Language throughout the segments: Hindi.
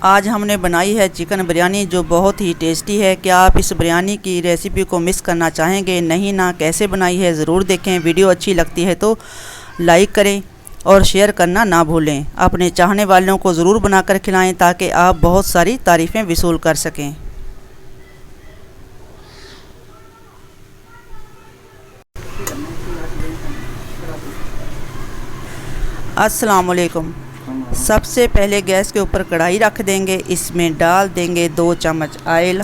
आज हमने बनाई है चिकन बिरयानी जो बहुत ही टेस्टी है। क्या आप इस बिरयानी की रेसिपी को मिस करना चाहेंगे? नहीं ना, कैसे बनाई है ज़रूर देखें। वीडियो अच्छी लगती है तो लाइक करें और शेयर करना ना भूलें। अपने चाहने वालों को ज़रूर बनाकर खिलाएं ताकि आप बहुत सारी तारीफ़ें वसूल कर सकें। अस्सलाम वालेकुम। सबसे पहले गैस के ऊपर कढ़ाई रख देंगे। इसमें डाल देंगे 2 चम्मच ऑयल।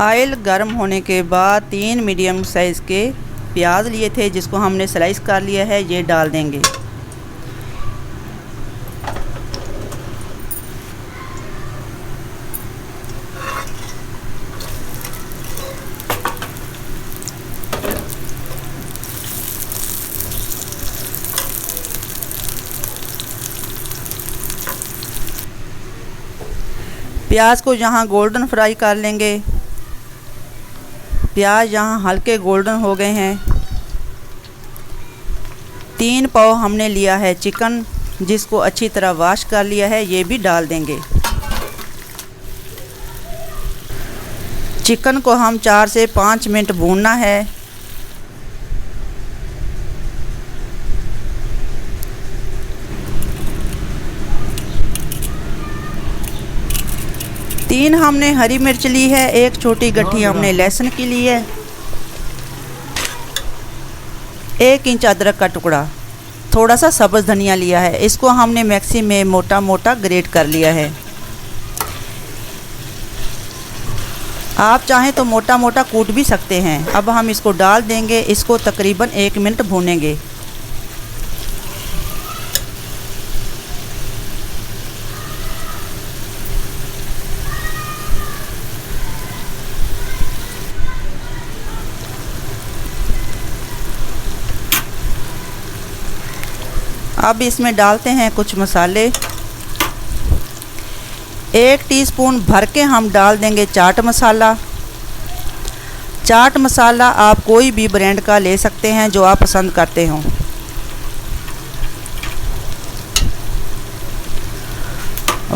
ऑयल गर्म होने के बाद 3 मीडियम साइज़ के प्याज लिए थे जिसको हमने स्लाइस कर लिया है, ये डाल देंगे। प्याज को यहाँ गोल्डन फ्राई कर लेंगे। प्याज यहाँ हल्के गोल्डन हो गए हैं। 3 पाव हमने लिया है चिकन जिसको अच्छी तरह वॉश कर लिया है, ये भी डाल देंगे। चिकन को हम 4 से 5 मिनट भूनना है। तीन हमने हरी मिर्च ली है, 1 छोटी गट्ठी हमने लहसुन की ली है, 1 इंच अदरक का टुकड़ा, थोड़ा सा सब्ज़ धनिया लिया है। इसको हमने मिक्सी में मोटा मोटा ग्रेट कर लिया है। आप चाहें तो मोटा मोटा कूट भी सकते हैं। अब हम इसको डाल देंगे। इसको तकरीबन 1 मिनट भूनेंगे। अब इसमें डालते हैं कुछ मसाले। 1 टीस्पून भर के हम डाल देंगे चाट मसाला। चाट मसाला आप कोई भी ब्रांड का ले सकते हैं जो आप पसंद करते हों।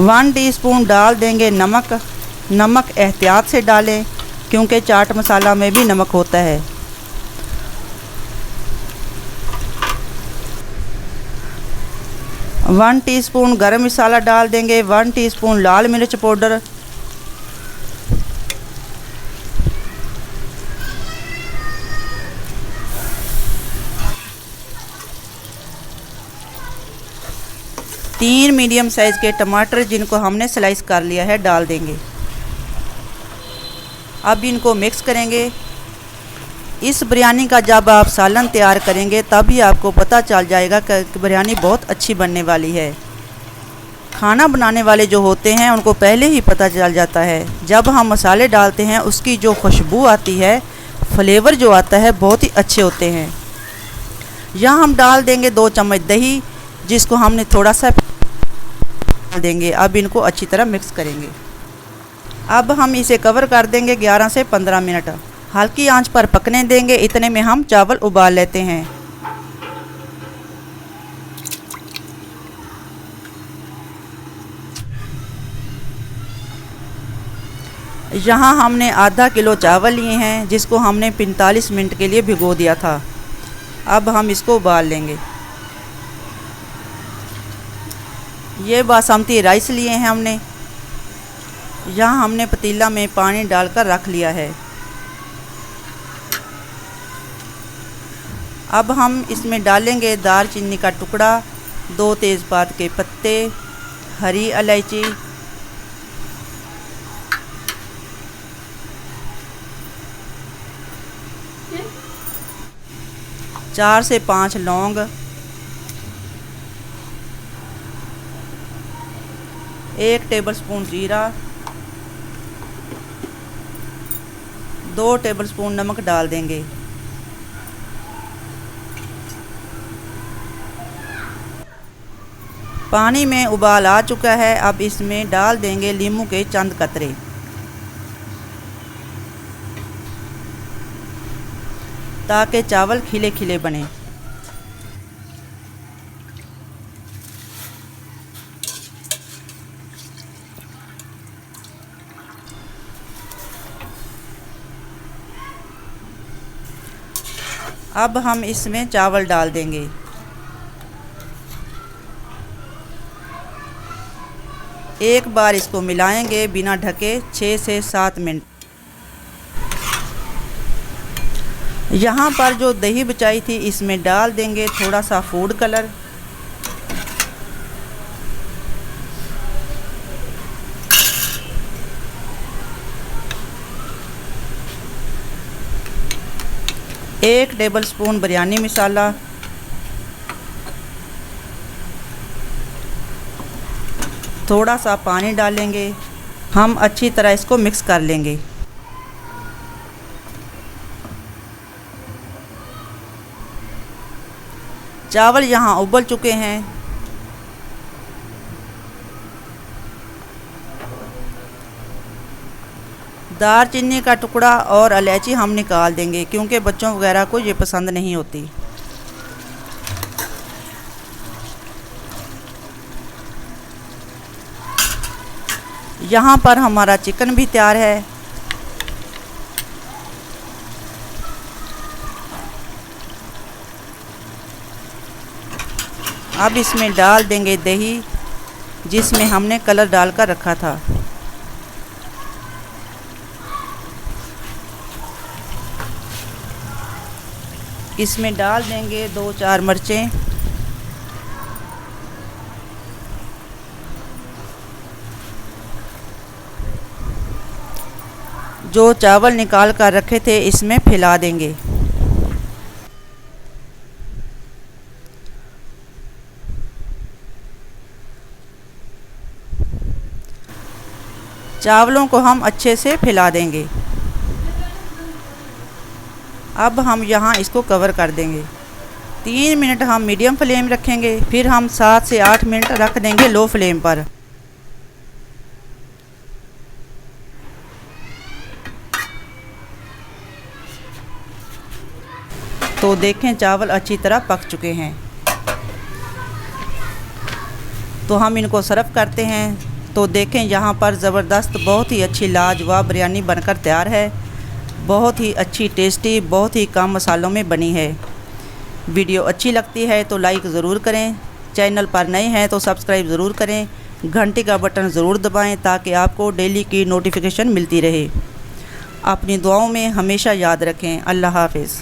वन टीस्पून डाल देंगे नमक। नमक एहतियात से डालें क्योंकि चाट मसाला में भी नमक होता है। 1 टीस्पून गरम मसाला डाल देंगे। 1 टीस्पून लाल मिर्च पाउडर, तीन मीडियम साइज़ के टमाटर जिनको हमने स्लाइस कर लिया है डाल देंगे। अब इनको मिक्स करेंगे। इस बिरयानी का जब आप सालन तैयार करेंगे तभी आपको पता चल जाएगा कि बिरयानी बहुत अच्छी बनने वाली है। खाना बनाने वाले जो होते हैं उनको पहले ही पता चल जाता है। जब हम मसाले डालते हैं उसकी जो खुशबू आती है, फ्लेवर जो आता है, बहुत ही अच्छे होते हैं। यहाँ हम डाल देंगे 2 चम्मच दही जिसको हमने थोड़ा सा डाल देंगे। अब इनको अच्छी तरह मिक्स करेंगे। अब हम इसे कवर कर देंगे 11 से 15 मिनट। हल्की आंच पर पकने देंगे। इतने में हम चावल उबाल लेते हैं। यहाँ हमने आधा किलो चावल लिए हैं जिसको हमने 45 मिनट के लिए भिगो दिया था। अब हम इसको उबाल लेंगे। ये बासमती राइस लिए हैं हमने। यहाँ हमने पतीला में पानी डालकर रख लिया है। अब हम इसमें डालेंगे दालचीनी का टुकड़ा, 2 तेज़पात के पत्ते, हरी इलायची, चार से 5 लौंग, 1 टेबलस्पून जीरा, 2 टेबलस्पून नमक डाल देंगे। पानी में उबाल आ चुका है। अब इसमें डाल देंगे नींबू के चंद कतरे। ताकि चावल खिले खिले बने। अब हम इसमें चावल डाल देंगे। एक बार इसको मिलाएंगे बिना ढके 6 से 7 मिनट। यहाँ पर जो दही बचाई थी इसमें डाल देंगे थोड़ा सा फूड कलर, एक टेबलस्पून बिरयानी मसाला, थोड़ा सा पानी डालेंगे। हम अच्छी तरह इसको मिक्स कर लेंगे। चावल यहाँ उबल चुके हैं। दालचीनी का टुकड़ा और इलायची हम निकाल देंगे क्योंकि बच्चों वगैरह को ये पसंद नहीं होती। यहाँ पर हमारा चिकन भी तैयार है। अब इसमें डाल देंगे दही जिसमें हमने कलर डालकर रखा था। इसमें डाल देंगे 2-4 मिर्चें, जो चावल निकाल कर रखे थे इसमें फैला देंगे। चावलों को हम अच्छे से फैला देंगे। अब हम यहाँ इसको कवर कर देंगे। 3 मिनट हम मीडियम फ्लेम रखेंगे, फिर हम 7 से 8 मिनट रख देंगे लो फ्लेम पर। तो देखें चावल अच्छी तरह पक चुके हैं। तो हम इनको सर्व करते हैं। तो देखें यहाँ पर ज़बरदस्त बहुत ही अच्छी लाजवाब बिरयानी बनकर तैयार है। बहुत ही अच्छी टेस्टी, बहुत ही कम मसालों में बनी है। वीडियो अच्छी लगती है तो लाइक ज़रूर करें। चैनल पर नए हैं तो सब्सक्राइब ज़रूर करें। घंटी का बटन ज़रूर दबाएं ताकि आपको डेली की नोटिफिकेशन मिलती रहे। अपनी दुआओं में हमेशा याद रखें। अल्लाह हाफ़िज़।